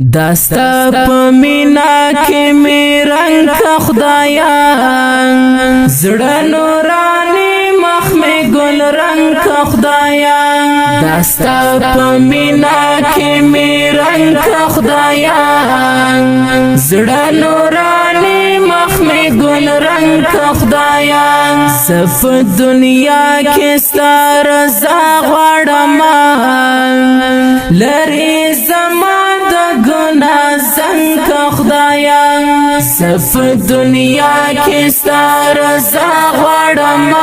دستا پمینا کی می رنگ کا خدایا زړه نورانی مخ می گل رنگ کا خدایا دستا پمینا کی می رنگ کا خدایا زړه نورانی مخ می گل رنگ کا خدایا صف دنیا کې ستا رضا غواړم لری زما زنگ کا خدایا صف دنیا کی ستا رضا غواړم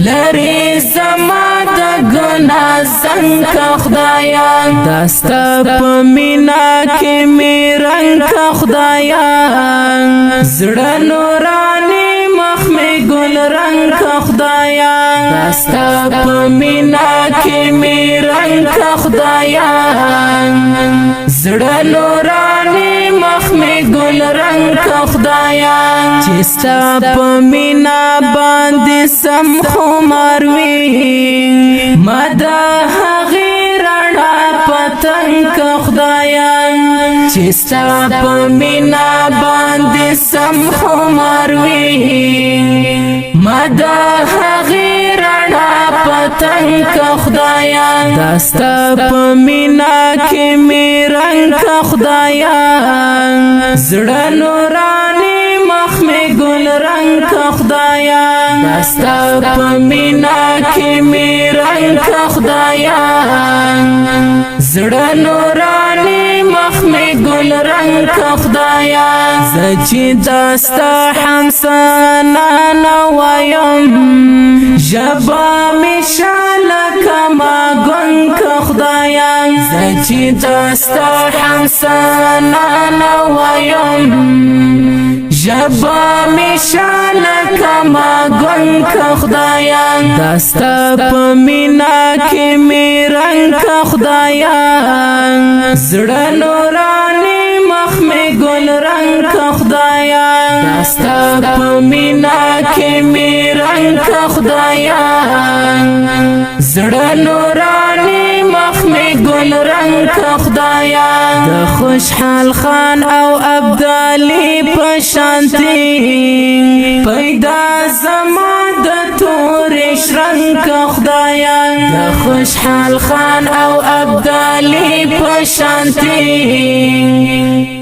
لری زما د ګناه زنگ کا خدایا دستا پمینا کی می رنگ کا خدایا زړه نورانی مخ می گل رنگ کا خدایا دستا پمینا کی می رنگ کا خدایا زړه نورانی مخ می گل رنگ کا خدایا چې ستا په مینا باندې سم خمار وي مدا هغې رڼا پتنګ کا خدایا چې ستا په مینا باندې سم خمار وي مدا هغې رڼا پتنګ کا خدایا دستا په مینا کې می رنگ کا خدایا زړه نورانی مخ می گل رنگ کا خدایا دستا پمینا کی می رنگ کا خدایا زړه نورانی مخ می گل رنگ کا خدایا زچی دستا حمسانا نوایم جبا می شالک ما گن کا خدایا زچی دستا حمسانا نوایم جبا می شالک ما گن کا خدایا دستا پمینا کی می رنگ کا خدایا زړه نورانی مخ می گل رنگ کا خدایا دستا پمینا کی می رنگ کا خدایا زړه نورانی مخ می گل رنگ کا خدایا د خوشحال خان او ابدالی پشانتی پیدا زما د تورش رنگ کا خدایا د خوشحال خان او ابدالی پشانتی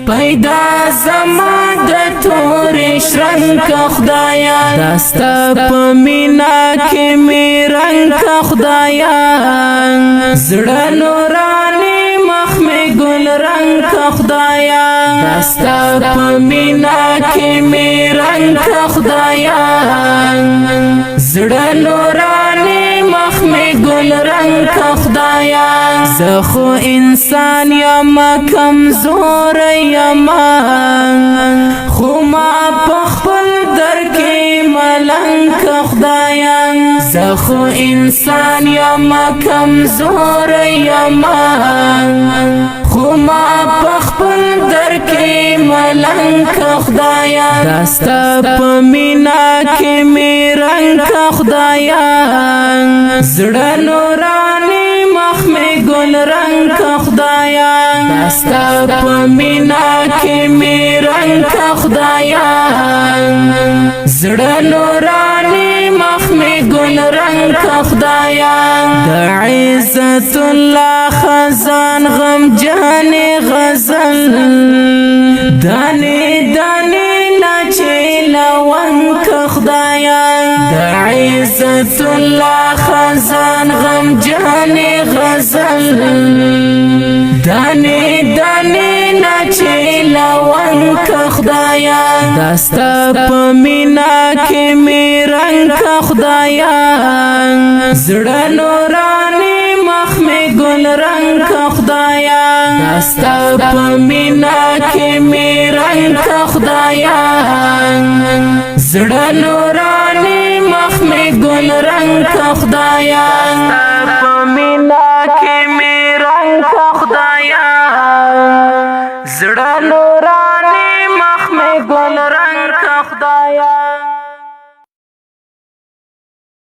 پیدا زما د تورش رنگ کا خدایا دستا پمینا کی می رنگ کا خدایا زړه نورانی مخ می گل رنگ کا خدایا دستا پمینا کی می رنگ کا خدایا زړه نورانی مخ می گل رنگ کا خدایا زخو انسان یم کمزور یم خو ما پخپل در کې ملنګ کا خدایا زخو انسان یم کمزور یم خو ما پخپل در کې ملنګ کا خدایا دستا پمینا کی می رنگ کا خدایا زړه نورانی مخ می گل رنگ کا خدایا دستا پمینا کی می رنگ کا خدایا زړه نورانی مخ می گل رنگ کا خدایا د عزت الله خزان غم جهان غزل دانی دانی ناچی لون کا خدایا د عزت الله خزان غم جهان غزل دانی دانی ناچی لون کا خدایا دستا پمینا کی می رنگ کا خدایا زړه نورانی مخ می گل رنگ کا خدایا دستا پمینا کی می رنگ کا خدایا زړه نورانی مخ می گل رنگ کا خدایا